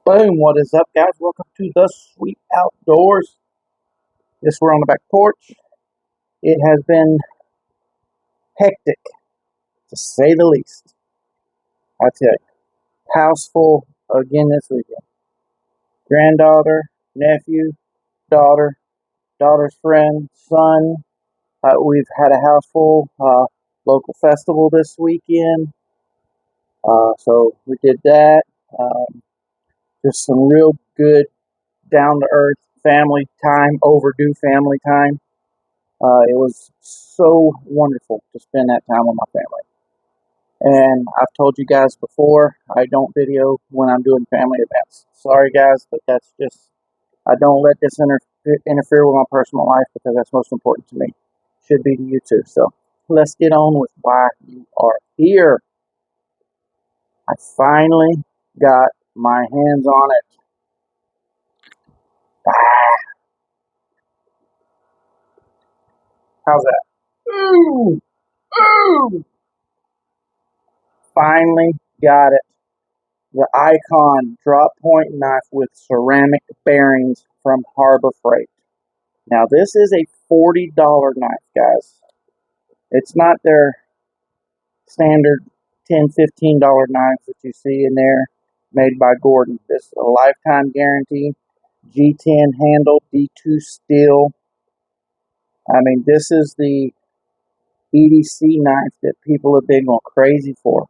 Boom, what is up, guys? Welcome to the Sweet Outdoors. We're on the back porch. It has been hectic, to say the least. I tell you, house full again this weekend. Granddaughter, nephew, daughter, daughter's friend, son. We've had a house full local festival this weekend. So we did that. Just some real good, down-to-earth family time, overdue family time. It was so wonderful to spend that time with my family. And I've told you guys before, I don't video when I'm doing family events. Sorry guys, but that's just, I don't let this interfere with my personal life because that's most important to me. Should be to you too. So let's get on with why you are here. I finally got my hands on it. How's that? Ooh! Ooh! Finally got it. The Icon drop point knife with ceramic bearings from Harbor Freight. Now this is a $40 knife, guys. It's not their standard $10, $15 knives that you see in there made by Gordon. This is a lifetime guarantee, G10 handle, D2 steel. I mean, this is the EDC knife that people have been going crazy for.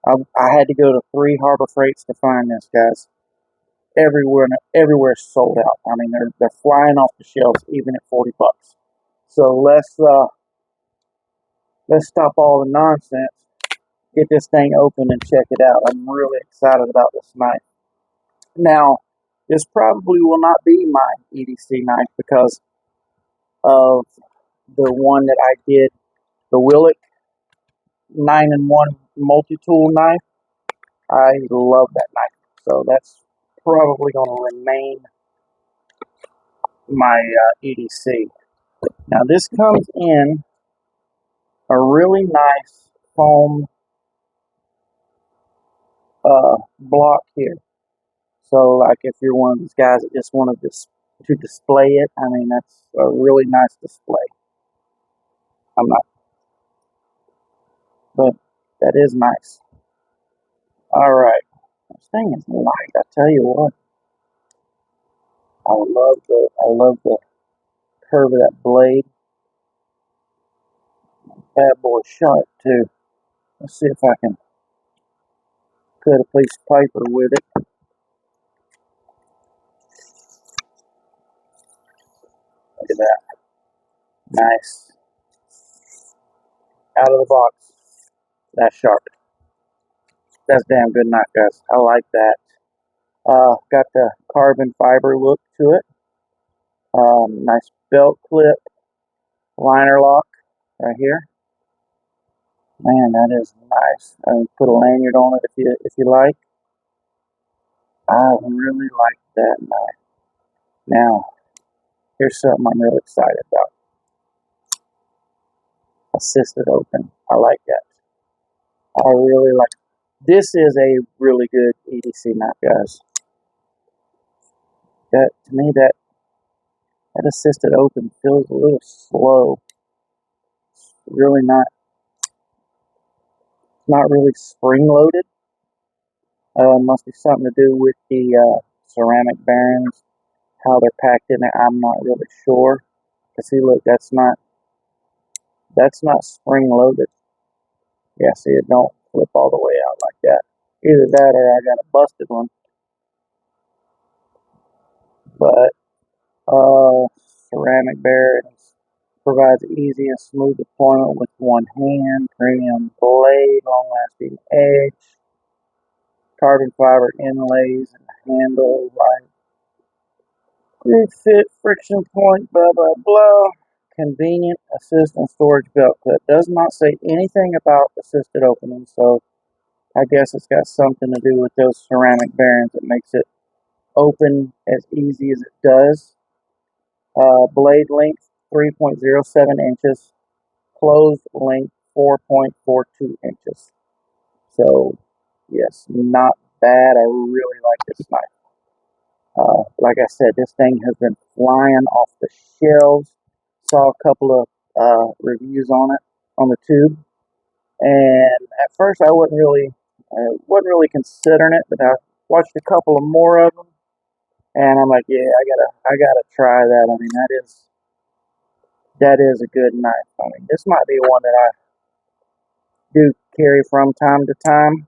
I had to go to 3 Harbor Freights to find this, guys. Everywhere sold out. I mean, they're flying off the shelves even at $40. So let's stop all the nonsense. Get this thing open and check it out. I'm really excited about this knife. Now, this probably will not be my EDC knife because of the one that I did, the Willick 9-in-1 multi-tool knife. I love that knife. So that's probably going to remain my EDC. Now this comes in a really nice foam block here. So like if you're one of these guys that just want to display it, I mean that's a really nice display. I'm not, but that is nice. All right, this thing is light. I tell you what, I love the curve of that blade. Bad boy sharp too. Let's see if I can cut a piece of paper with it. Look at that. Nice. Out of the box. That's sharp. That's a damn good knife, guys. I like that. Got the carbon fiber look to it. Nice belt clip. Liner lock right here. Man, that is nice. Put a lanyard on it if you like. I really like that knife. Now, here's something I'm really excited about. Assisted open. I like that. I really like it. This is a really good EDC knife, guys. To me, that assisted open feels a little slow. It's really not really spring loaded. Must be something to do with the ceramic bearings, how they're packed in there. I'm not really sure. But see, look, that's not spring loaded. Yeah, see, it don't flip all the way out like that. Either that or I got a busted one. But ceramic bearings provides easy and smooth deployment with one hand. Premium blade, long-lasting edge. Carbon fiber inlays and handle, right? Good fit, friction point, blah, blah, blah. Convenient assist and storage belt clip. Does not say anything about assisted opening, so I guess it's got something to do with those ceramic bearings that makes it open as easy as it does. Blade length 3.07 inches. Closed length 4.42 inches. So, yes, not bad. I really like this knife. Like I said, this thing has been flying off the shelves. Saw a couple of reviews on it on the tube, and at first I wasn't really considering it, but I watched a couple of more of them, and I'm like, yeah, I gotta try that. I mean, that is a good knife. I mean, this might be one that I do carry from time to time,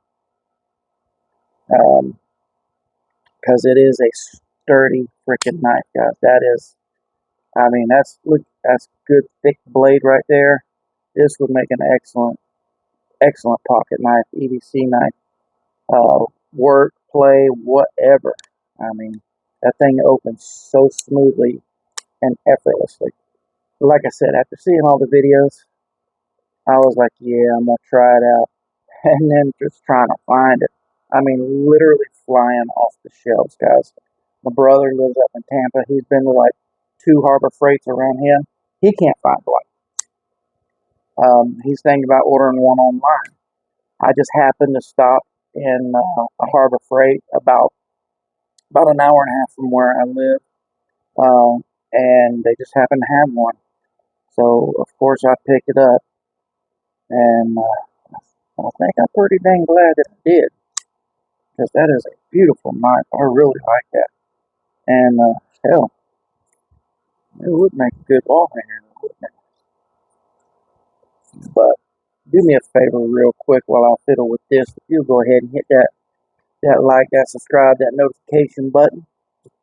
because it is a sturdy freaking knife, guys. That is, I mean, that's good thick blade right there. This would make an excellent pocket knife, EDC knife, work, play, whatever. I mean, that thing opens so smoothly and effortlessly. Like I said, after seeing all the videos, I was like, yeah, I'm gonna try it out. And then just trying to find it. I mean, literally flying off the shelves, guys. My brother lives up in Tampa. He's been to like 2 Harbor Freights around him. He can't find one. He's thinking about ordering one online. I just happened to stop in a Harbor Freight about an hour and a half from where I live, and they just happened to have one. So of course I picked it up, and I think I'm pretty dang glad that I did, because that is a beautiful knife. I really like that, and hell, it would make a good wall hanger, wouldn't it? But do me a favor real quick while I fiddle with this. If you'll go ahead and hit that like, that subscribe, that notification button.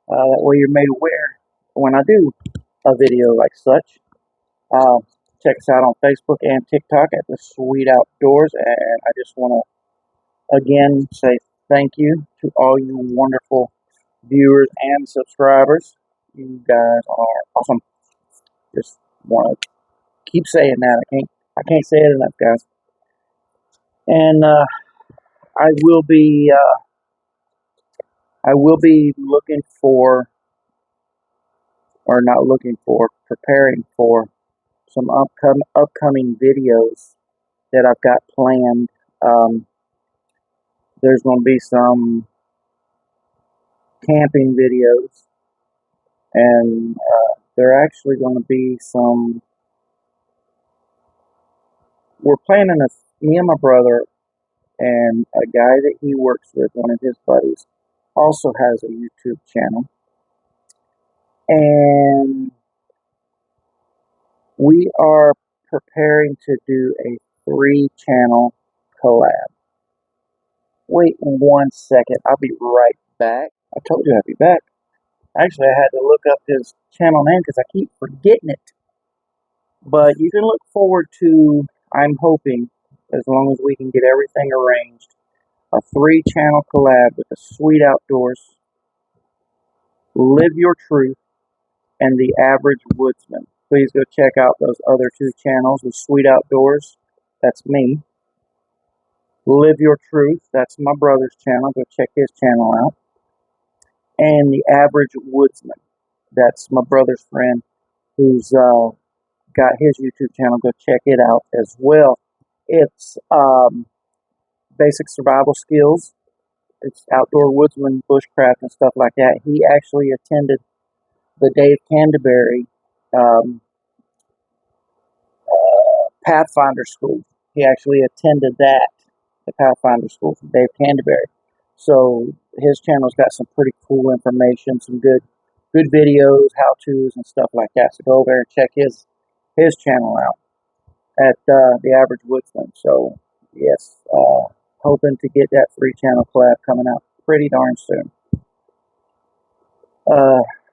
That way you're made aware when I do a video like such. Check us out on Facebook and TikTok at The Sweet Outdoors. And I just want to again say thank you to all you wonderful viewers and subscribers. You guys are awesome. Just want to keep saying that. I can't say it enough, guys. And I will be looking for, or not looking for, preparing for some upcoming videos that I've got planned. There's going to be some camping videos, and there are actually going to be some. We're planning me and my brother and a guy that he works with, one of his buddies, also has a YouTube channel, and we are preparing to do a 3-channel collab. Wait 1 second, I'll be right back. I told you I'd be back. Actually, I had to look up his channel name because I keep forgetting it. But you can look forward to, I'm hoping, as long as we can get everything arranged, a 3-channel collab with The Sweet Outdoors, Live Your Truth, and The Average Woodsman. Please go check out those other 2 channels. The Sweet Outdoors, that's me. Live Your Truth, that's my brother's channel. Go check his channel out. And The Average Woodsman, that's my brother's friend who's got his YouTube channel. Go check it out as well. It's basic survival skills. It's outdoor woodsman, bushcraft, and stuff like that. He actually attended the Dave Canterbury Pathfinder School. He actually attended that, the Pathfinder School from Dave Canterbury. So his channel's got some pretty cool information, some good videos, how-tos, and stuff like that. So go over there and check his channel out at The Average Woodsman. So yes, hoping to get that 3-channel collab coming out pretty darn soon.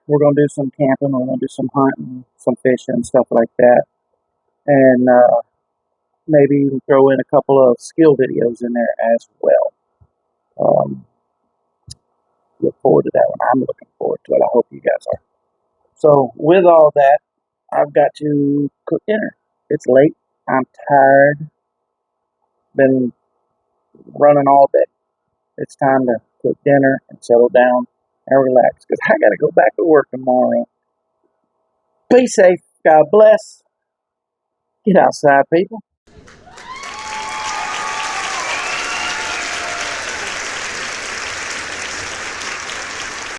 We're going to do some camping, we're going to do some hunting, some fishing, stuff like that. And maybe even throw in a couple of skill videos in there as well. Look forward to that one. I'm looking forward to it. I hope you guys are. So with all that, I've got to cook dinner. It's late. I'm tired. Been running all day. It's time to cook dinner and settle down and relax, because I got to go back to work tomorrow. Be safe. God bless. Get outside, people.